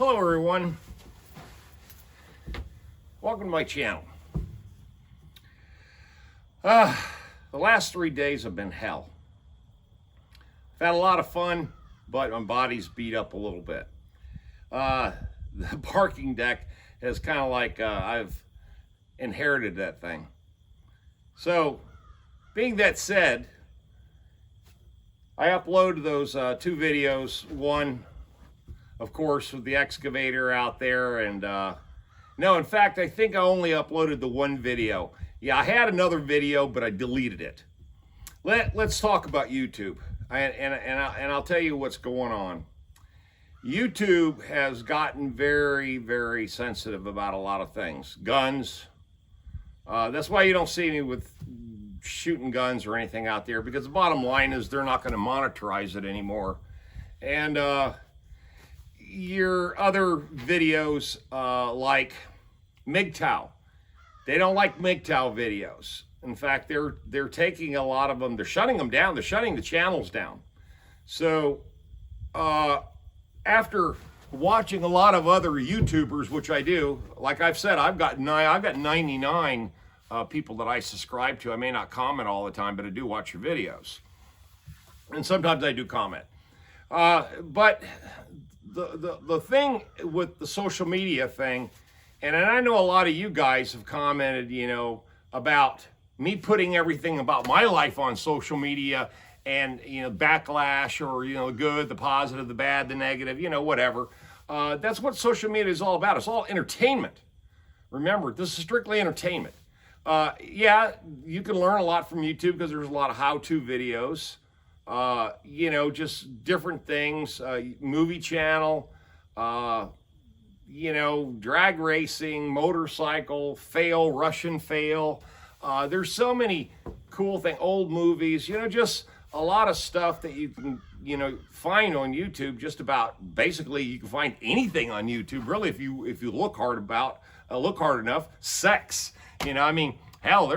Hello everyone, welcome to my channel. The last 3 days have been hell. I've had a lot of fun, but my body's beat up a little bit. The parking deck is kind of like I've inherited that thing. So, being that said, I uploaded those 2 videos. One, of course, with the excavator out there, and no, in fact, I think I only uploaded the 1 video. Yeah, I had another video, but I deleted it. Let's talk about YouTube, and I'll tell you what's going on. YouTube has gotten very, very sensitive about a lot of things. Guns. That's why you don't see me with shooting guns or anything out there, because the bottom line is they're not going to monetize it anymore. And your other videos like MGTOW, they don't like MGTOW videos. In fact, they're taking a lot of them, they're shutting them down, they're shutting the channels down. So after watching a lot of other YouTubers, which I do, like I've said, I've got 99 people that I subscribe to. I may not comment all the time, but I do watch your videos, and sometimes I do comment. But the thing with the social media thing, and I know a lot of you guys have commented, you know, about me putting everything about my life on social media, and, you know, backlash, or, you know, the good, the positive, the bad, the negative, you know, whatever. That's what social media is all about. It's all entertainment. Remember, this is strictly entertainment. Yeah, you can learn a lot from YouTube because there's a lot of how-to videos. You know, just different things, movie channel, you know, drag racing, motorcycle, fail, Russian fail. There's so many cool things, old movies, you know, just a lot of stuff that you can, you know, find on YouTube. Just about, basically, you can find anything on YouTube, really, if you look hard enough. Sex, you know, I mean, hell,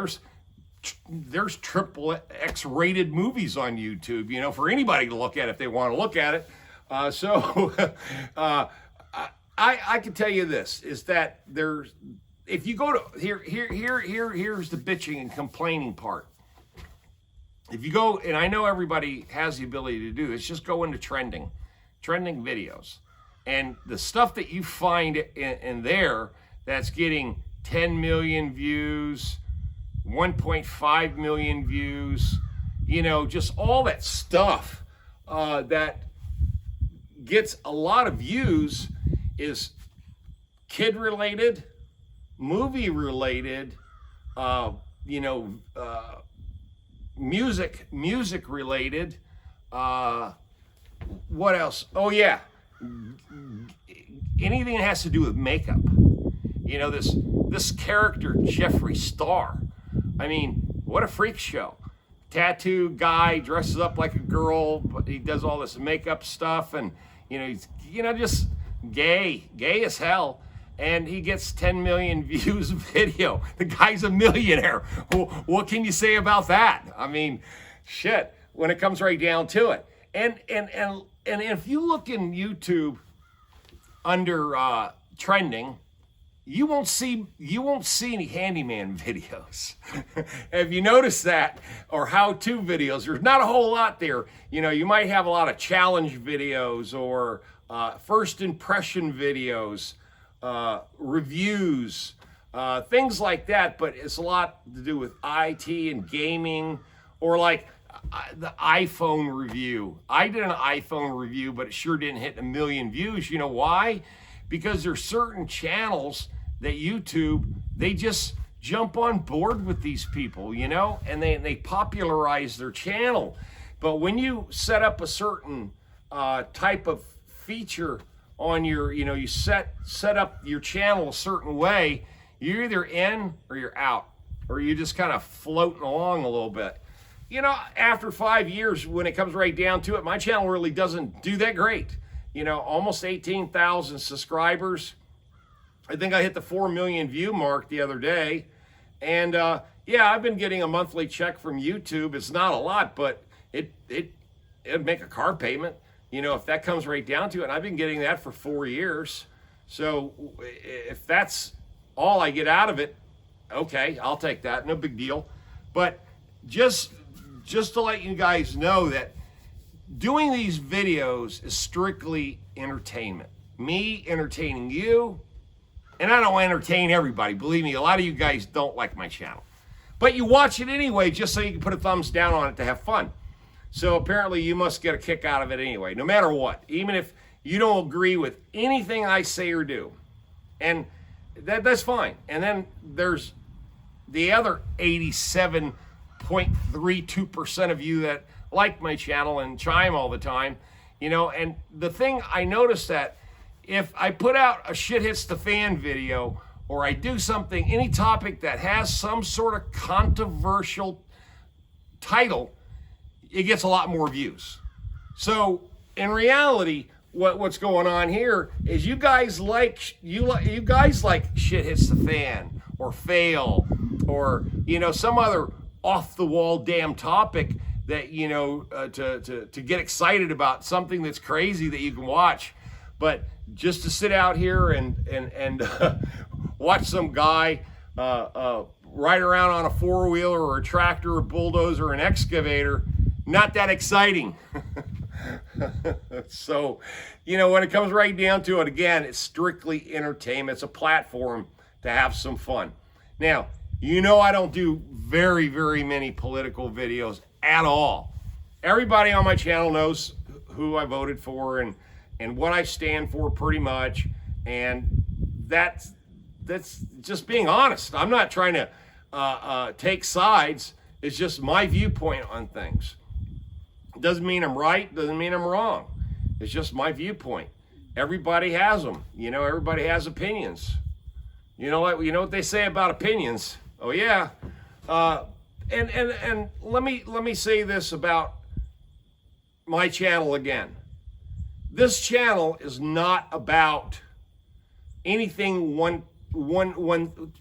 there's triple X rated movies on YouTube, you know, for anybody to look at if they want to look at it. I can tell you this, is that if you go to, here's the bitching and complaining part. If you go, and I know everybody has the ability to do this, just go into trending videos. And the stuff that you find in there that's getting 10 million views, 1.5 million views, you know, just all that stuff that gets a lot of views is kid related, movie related, you know, music related. What else? Oh yeah, anything that has to do with makeup. You know, this character Jeffree Star. I mean, what a freak show. Tattoo guy, dresses up like a girl, but he does all this makeup stuff, and, you know, he's, you know, just gay as hell, and he gets 10 million views of video. The guy's a millionaire. What can you say about that? I mean, shit, when it comes right down to it. And if you look in YouTube under trending, you won't see any handyman videos. Have you noticed that? Or how-to videos? There's not a whole lot there. You know, you might have a lot of challenge videos, or first impression videos, reviews, things like that, but it's a lot to do with IT and gaming, or like the iPhone review. I did an iPhone review, but it sure didn't hit 1 million views. You know why? Because there's certain channels that YouTube, they just jump on board with these people, you know, and they popularize their channel. But when you set up a certain type of feature on your, you know, you set up your channel a certain way, you're either in or you're out, or you're just kind of floating along a little bit. You know, after 5 years, when it comes right down to it, my channel really doesn't do that great. You know, almost 18,000 subscribers. I think I hit the 4 million view mark the other day. And yeah, I've been getting a monthly check from YouTube. It's not a lot, but it'd make a car payment, you know, if that comes right down to it. And I've been getting that for 4 years. So if that's all I get out of it, okay, I'll take that. No big deal. But just to let you guys know that doing these videos is strictly entertainment. Me entertaining you, and I don't entertain everybody. Believe me, a lot of you guys don't like my channel. But you watch it anyway just so you can put a thumbs down on it to have fun. So apparently you must get a kick out of it anyway, no matter what. Even if you don't agree with anything I say or do. And that's fine. And then there's the other 87.32% of you that like my channel and chime all the time. You know, and the thing I noticed that if I put out a shit hits the fan video, or I do something, any topic that has some sort of controversial title, it gets a lot more views. So in reality, what's going on here is you guys like shit hits the fan, or fail, or some other off the wall damn topic that to get excited about, something that's crazy that you can watch. But just to sit out here and watch some guy ride around on a four-wheeler or a tractor or bulldozer or an excavator, not that exciting. So, when it comes right down to it, again, it's strictly entertainment. It's a platform to have some fun. Now, I don't do very, very many political videos at all. Everybody on my channel knows who I voted for and what I stand for pretty much. And that's just being honest. I'm not trying to take sides. It's just my viewpoint on things. Doesn't mean I'm right, doesn't mean I'm wrong. It's just my viewpoint. Everybody has them. Everybody has opinions. You know what they say about opinions? Oh yeah. And let me say this about my channel again. This channel is not about anything one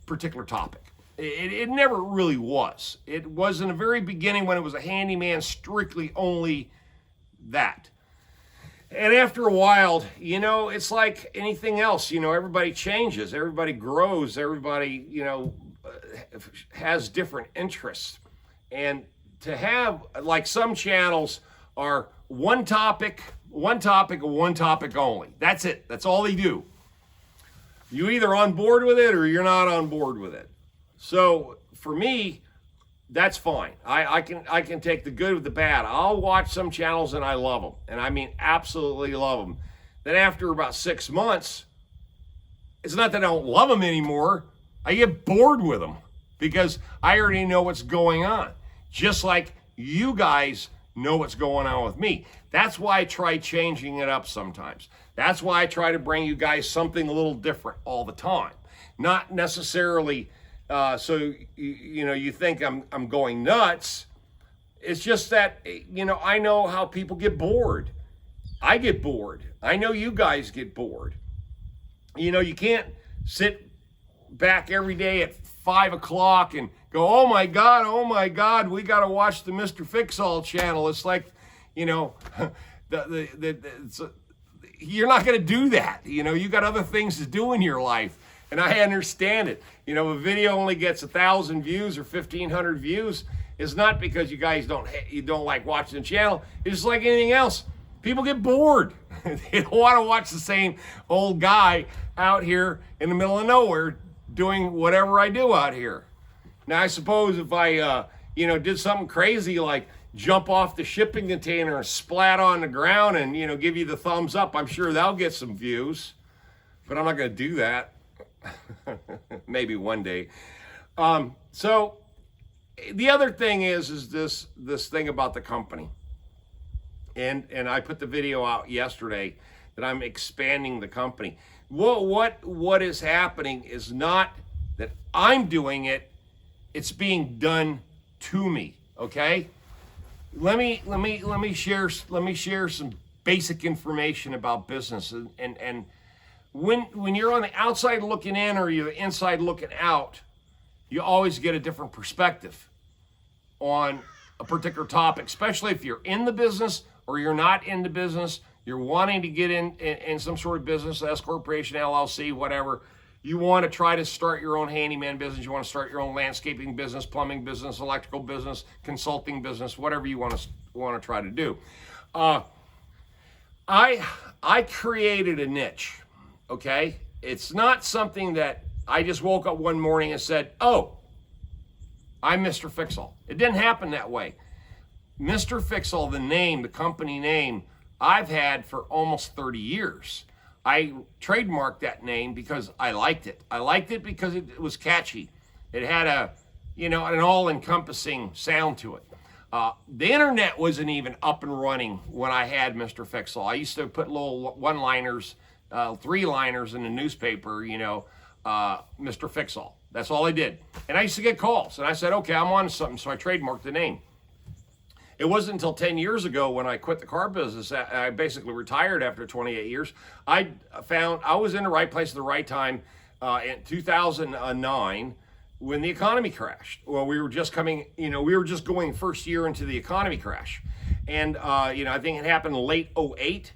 particular topic. It never really was. It was in the very beginning when it was a handyman, strictly only that. And after a while, it's like anything else. Everybody changes, everybody grows, everybody, has different interests. And to have, like, some channels are one topic, and one topic only. That's it. That's all they do. You either on board with it or you're not on board with it. So for me, that's fine. I can take the good with the bad. I'll watch some channels and I love them. And I mean, absolutely love them. Then after about 6 months, it's not that I don't love them anymore. I get bored with them because I already know what's going on. Just like you guys know what's going on with me. That's why I try changing it up sometimes. That's why I try to bring you guys something a little different all the time. Not necessarily so you think I'm going nuts. It's just that I know how people get bored. I get bored. I know you guys get bored. You can't sit back every day at 5 o'clock and go, oh my God, we got to watch the Mr. Fix-All channel. It's like, you're not going to do that. You got other things to do in your life. And I understand it. A video only gets 1,000 views or 1,500 views. It's not because you guys don't like watching the channel. It's just like anything else. People get bored. They don't want to watch the same old guy out here in the middle of nowhere doing whatever I do out here. Now, I suppose if I, did something crazy like jump off the shipping container and splat on the ground and, give you the thumbs up, I'm sure that'll get some views. But I'm not going to do that. Maybe one day. So the other thing is this thing about the company. And I put the video out yesterday that I'm expanding the company. What is happening is not that I'm doing it, it's being done to me. Okay? Let me share some basic information about business and when you're on the outside looking in or you're inside looking out, you always get a different perspective on a particular topic, especially if you're in the business or you're not in the business. you're wanting to get in some sort of business, S corporation, LLC, whatever. You want to try to start your own handyman business. You want to start your own landscaping business, plumbing business, electrical business, consulting business, whatever you want to try to do. I created a niche. Okay, it's not something that I just woke up one morning and said, "Oh, I'm Mr. Fix-All." It didn't happen that way. Mr. Fix-All, the name, the company name, I've had for almost 30 years. I trademarked that name because I liked it. I liked it because it was catchy. It had an all-encompassing sound to it. The internet wasn't even up and running when I had Mr. Fix-All. I used to put little one-liners, three-liners in the newspaper, Mr. Fix-All. That's all I did. And I used to get calls, and I said, okay, I'm on something, so I trademarked the name. It wasn't until 10 years ago when I quit the car business, I basically retired after 28 years. I found I was in the right place at the right time in 2009 when the economy crashed. Well, we were just going first year into the economy crash. And, I think it happened late 08,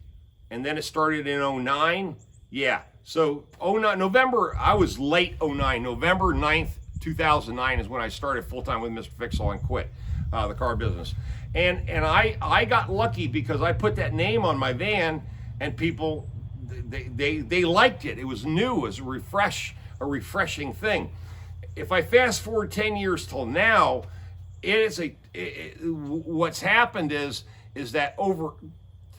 and then it started in 09. Yeah, so 09, November, I was late 09. November 9th, 2009 is when I started full-time with Mr. Fix-All and quit the car business. And I got lucky because I put that name on my van, and people, they liked it. It was new, it was a refreshing thing. If I fast forward 10 years till now, what's happened is that over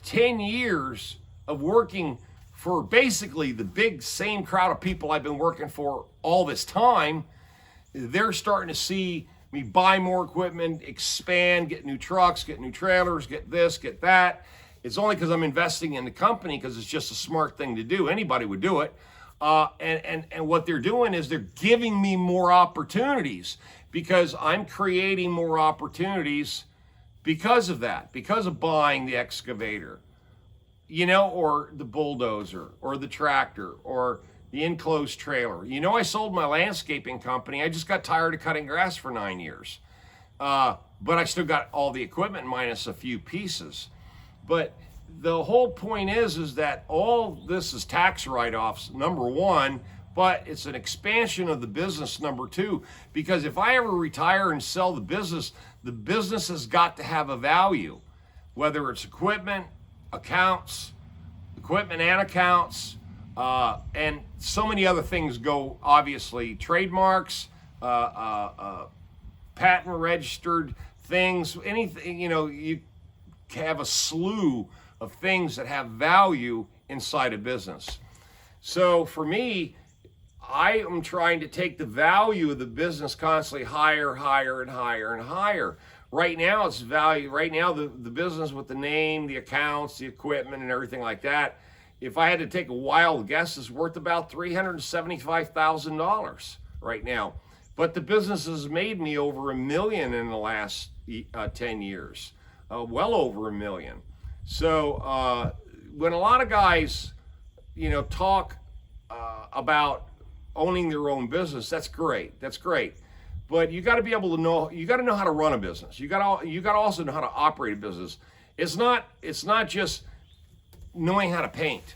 10 years of working for basically the big same crowd of people I've been working for all this time, they're starting to see me buy more equipment, expand, get new trucks, get new trailers, get this, get that. It's only because I'm investing in the company, because it's just a smart thing to do. Anybody would do it. And what they're doing is they're giving me more opportunities, because I'm creating more opportunities because of that, because of buying the excavator, or the bulldozer, or the tractor, or the enclosed trailer. I sold my landscaping company. I just got tired of cutting grass for 9 years. But I still got all the equipment minus a few pieces. But the whole point is that all this is tax write-offs, number one, but it's an expansion of the business, number two, because if I ever retire and sell the business has got to have a value, whether it's equipment and accounts, and so many other things go, obviously, trademarks, patent registered things, anything, you have a slew of things that have value inside a business. So for me, I am trying to take the value of the business constantly higher, higher, and higher, and higher. Right now, it's value. Right now, the business with the name, the accounts, the equipment, and everything like that, if I had to take a wild guess, is worth about $375,000 right now. But the business has made me over $1 million in the last 10 years, well over $1 million. So when a lot of guys, talk about owning their own business, that's great. That's great. But you got to be able to know. You got to know how to run a business. You got to also know how to operate a business. It's not just knowing how to paint,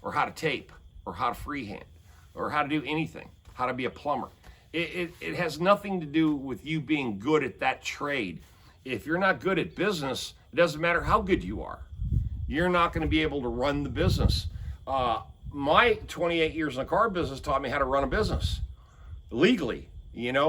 or how to tape, or how to freehand, or how to do anything, how to be a plumber. It has nothing to do with you being good at that trade. If you're not good at business, it doesn't matter how good you are. You're not going to be able to run the business. My 28 years in the car business taught me how to run a business legally,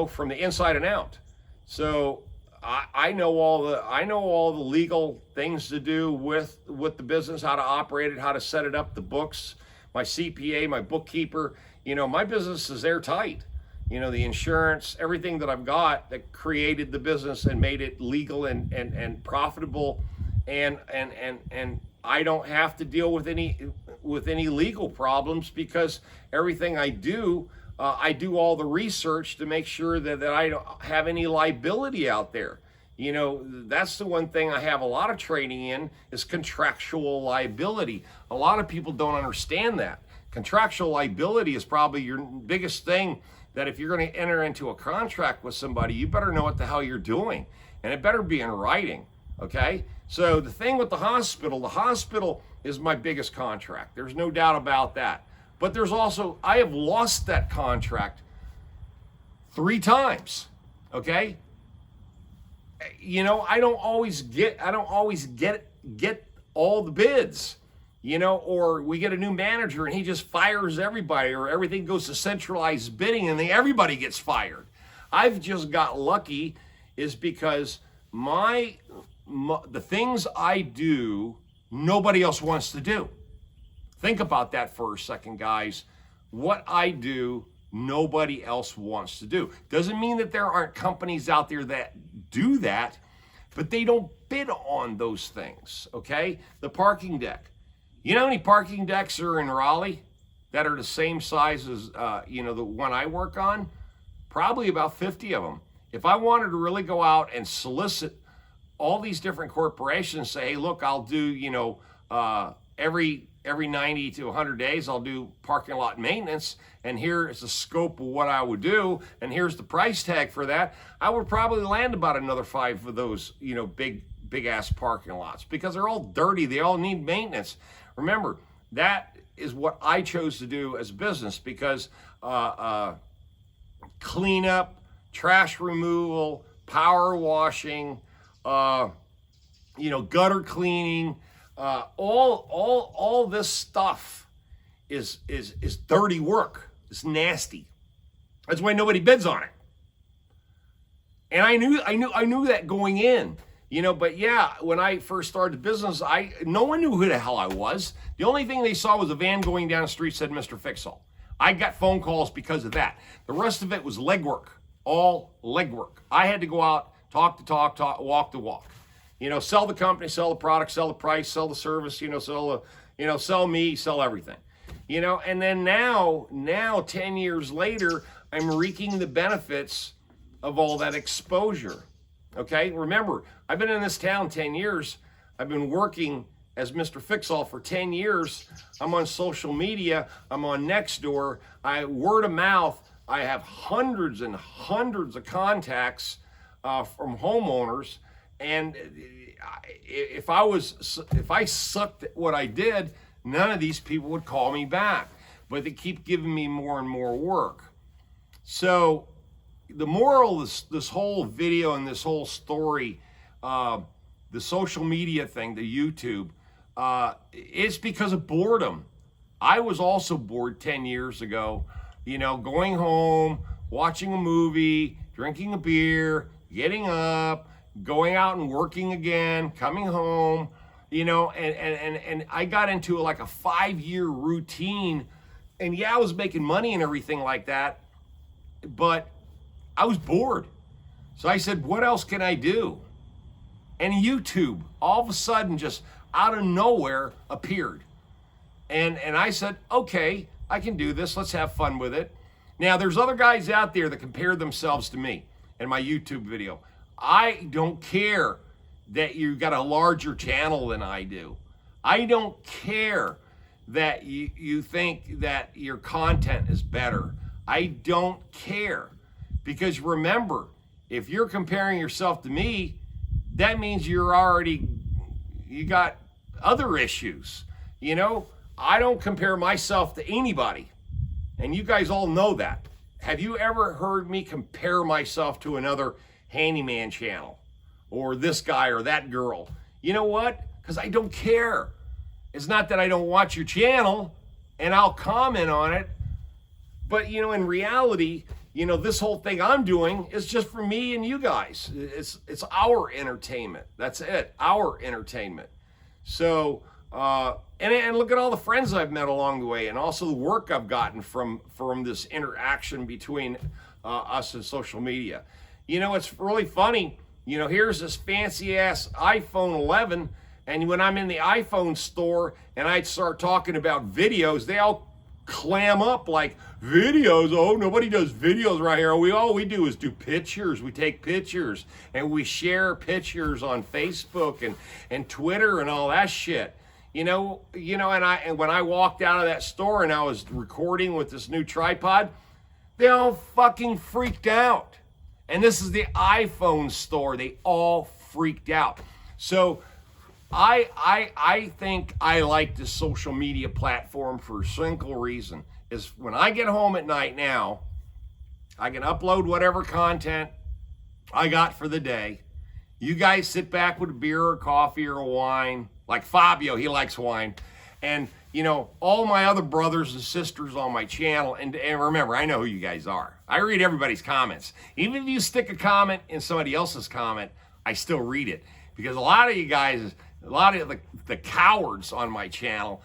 from the inside and out. So I know all the legal things to do with the business, how to operate it, how to set it up, the books, my CPA, my bookkeeper. My business is airtight. The insurance, everything that I've got that created the business and made it legal and profitable, and I don't have to deal with any legal problems, because everything I do all the research to make sure that I don't have any liability out there. That's the one thing I have a lot of training in, is contractual liability. A lot of people don't understand that. Contractual liability is probably your biggest thing, that if you're going to enter into a contract with somebody, you better know what the hell you're doing. And it better be in writing. Okay? So the thing with the hospital is my biggest contract. There's no doubt about that. But there's also, I have lost that contract 3 times. Okay? You know, I don't always get all the bids. You know, or we get a new manager and he just fires everybody, or everything goes to centralized bidding and then everybody gets fired. I've just got lucky is because the things I do, nobody else wants to do. Think about that for a second, guys. What I do, nobody else wants to do. Doesn't mean that there aren't companies out there that do that, but they don't bid on those things, okay? The parking deck. You know how many parking decks are in Raleigh that are the same size as, the one I work on? Probably about 50 of them. If I wanted to really go out and solicit all these different corporations, say, hey, look, I'll do, every 90 to 100 days, I'll do parking lot maintenance, and here is the scope of what I would do, and here's the price tag for that, I would probably land about another 5 of those, big ass parking lots, because they're all dirty, they all need maintenance. Remember, that is what I chose to do as a business, because cleanup, trash removal, power washing, gutter cleaning, all this stuff is dirty work. It's nasty. That's why nobody bids on it. And I knew that going in. But yeah, when I first started the business, no one knew who the hell I was. The only thing they saw was a van going down the street said Mr. Fix-All. I got phone calls because of that. The rest of it was legwork, all legwork. I had to go out, talk the talk, walk the walk. Sell the company, sell the product, sell the price, sell the service, sell me, sell everything. And then now 10 years later, I'm reaping the benefits of all that exposure. Okay, remember, I've been in this town 10 years. I've been working as Mr. Fix-All for 10 years. I'm on social media. I'm on Nextdoor. Word of mouth. I have hundreds and hundreds of contacts from homeowners. And if I sucked at what I did, none of these people would call me back. But they keep giving me more and more work. So the moral of this whole video and this whole story, the social media thing, the YouTube, it's because of boredom. I was also bored 10 years ago, going home, watching a movie, drinking a beer, getting up, going out and working again, coming home, and I got into like a 5-year routine. And yeah, I was making money and everything like that, but I was bored. So I said, what else can I do? And YouTube all of a sudden just out of nowhere appeared. And I said, okay, I can do this. Let's have fun with it. Now, there's other guys out there that compare themselves to me in my YouTube video. I don't care that you got a larger channel than I do. I don't care that you think that your content is better. I don't care. Because remember, if you're comparing yourself to me, that means you got other issues. I don't compare myself to anybody. And you guys all know that. Have you ever heard me compare myself to another handyman channel? Or this guy or that girl? You know what? Because I don't care. It's not that I don't watch your channel and I'll comment on it. But, in reality, this whole thing I'm doing is just for me and you guys. It's our entertainment. That's it, our entertainment. So, and look at all the friends I've met along the way, and also the work I've gotten from this interaction between us and social media. It's really funny. Here's this fancy ass iPhone 11, and when I'm in the iPhone store and I start talking about videos, they all clam up like, videos? Oh, nobody does videos right here. All we do is do pictures. We take pictures and we share pictures on Facebook and Twitter and all that shit. And when I walked out of that store and I was recording with this new tripod, they all fucking freaked out. And this is the iPhone store. They all freaked out. So I think I like this social media platform for a simple reason. Is when I get home at night now, I can upload whatever content I got for the day. You guys sit back with a beer or coffee or a wine. Like Fabio, he likes wine. And, you know, all my other brothers and sisters on my channel, and remember, I know who you guys are. I read everybody's comments. Even if you stick a comment in somebody else's comment, I still read it. Because a lot of you guys, a lot of the cowards on my channel,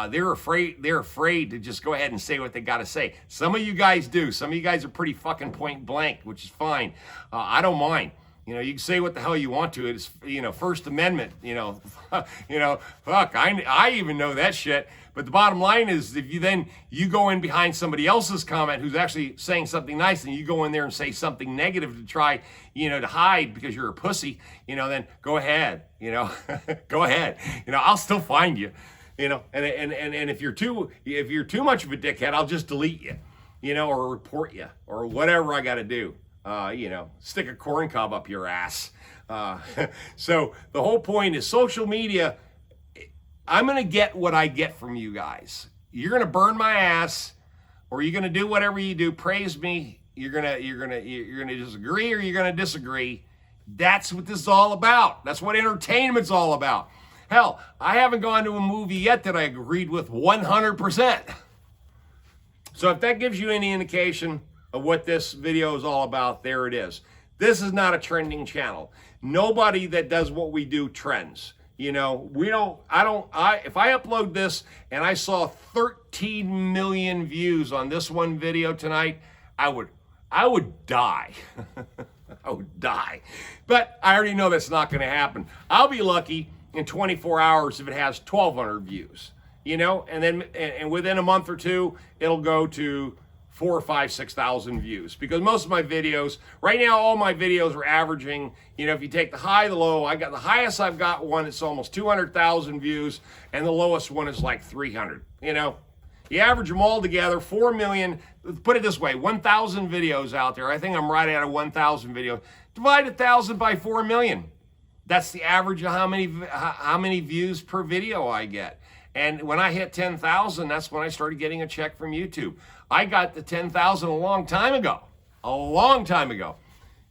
they're afraid to just go ahead and say what they got to say. Some of you guys do. Some of you guys are pretty fucking point blank, which is fine. I don't mind. You know, you can say what the hell you want to. It's, you know, First Amendment, you know, fuck, I even know that shit. But the bottom line is, if you go in behind somebody else's comment who's actually saying something nice, and you go in there and say something negative to try, you know, to hide because you're a pussy, you know, then go ahead, you know, go ahead. You know, I'll still find you, you know, and if you're too much of a dickhead, I'll just delete you, you know, or report you, or whatever I got to do. You know, stick a corn cob up your ass. So the whole point is social media. I'm going to get what I get from you guys. You're going to burn my ass, or you're going to do whatever you do. Praise me. You're going to disagree, or you're going to disagree. That's what this is all about. That's what entertainment's all about. Hell, I haven't gone to a movie yet that I agreed with 100%. So if that gives you any indication of what this video is all about, there it is. This is not a trending channel. Nobody that does what we do trends. You know, if I upload this and I saw 13 million views on this one video tonight, I would die. I would die. But I already know that's not going to happen. I'll be lucky in 24 hours if it has 1,200 views, you know, and within a month or two, it'll go to 4,000 or 5,000, 6,000 views, because most of my videos right now, all my videos are averaging, you know, if you take the high, the low, I got the highest I've got one, it's almost 200,000 views, and the lowest one is like 300, you know. You average them all together, 4 million, put it this way, 1,000 videos out there. I think I'm right at a 1,000 video. Divide 1,000 by 4 million. That's the average of how many views per video I get. And when I hit 10,000, that's when I started getting a check from YouTube. I got the 10,000 a long time ago. A long time ago.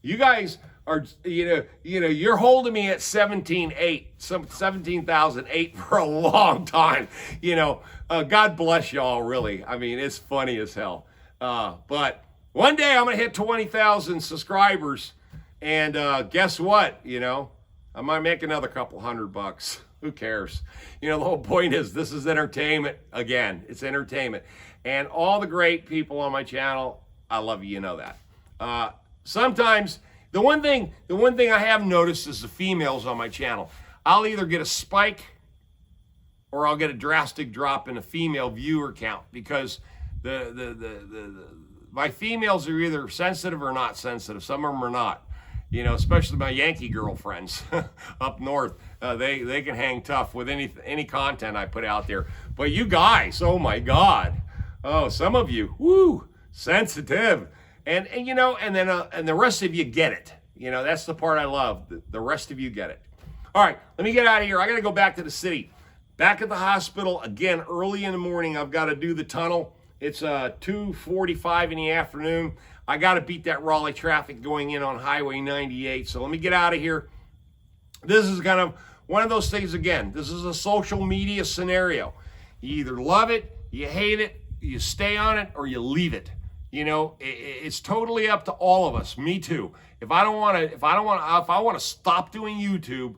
You guys are, you know, you're holding me at 17,008 for a long time. You know, God bless y'all, really. I mean, it's funny as hell. But one day I'm going to hit 20,000 subscribers. And guess what? You know, I might make another couple $100. Who cares? You know, the whole point is this is entertainment. Again, it's entertainment. And all the great people on my channel, I love you, you know that. Sometimes, the one thing I have noticed is the females on my channel. I'll either get a spike or I'll get a drastic drop in the female viewer count, because my females are either sensitive or not sensitive. Some of them are not. You know, especially my Yankee girlfriends up north, they can hang tough with any content I put out there. But you guys, oh my God, oh, some of you, woo, sensitive, and you know, and then and the rest of you get it. You know, that's the part I love. The rest of you get it. All right, let me get out of here. I got to go back to the city. Back at the hospital again early in the morning. I've got to do the tunnel. It's 2:45 in the afternoon. I got to beat that Raleigh traffic going in on Highway 98. So let me get out of here. This is kind of one of those things again. This is a social media scenario. You either love it, you hate it, you stay on it, or you leave it. You know, it's totally up to all of us. Me too. If I want to stop doing YouTube,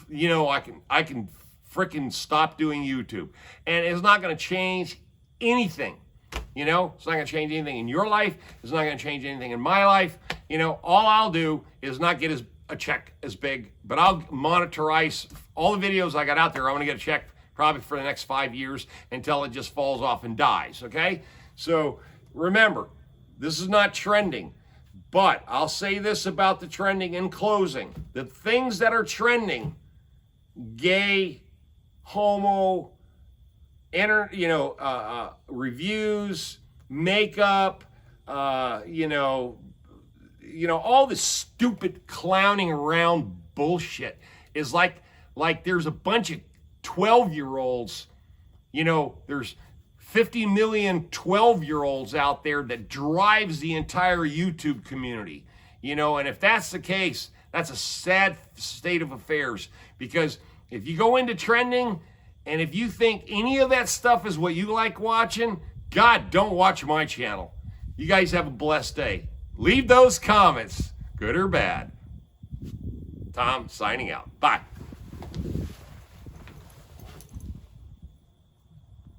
you know, I can freaking stop doing YouTube, and it's not going to change anything. You know, it's not going to change anything in your life. It's not going to change anything in my life. You know, all I'll do is not get a check as big, but I'll monetize all the videos I got out there. I'm going to get a check probably for the next 5 years until it just falls off and dies, okay? So remember, this is not trending, but I'll say this about the trending in closing. The things that are trending, gay, homo, reviews, makeup, you know, all this stupid clowning around bullshit. is like there's a bunch of 12-year-olds, there's 50 million 12-year-olds out there that drives the entire YouTube community. And if that's the case, that's a sad state of affairs, because if you go into trending and if you think any of that stuff is what you like watching, God, don't watch my channel. You guys have a blessed day. Leave those comments, good or bad. Tom signing out. Bye.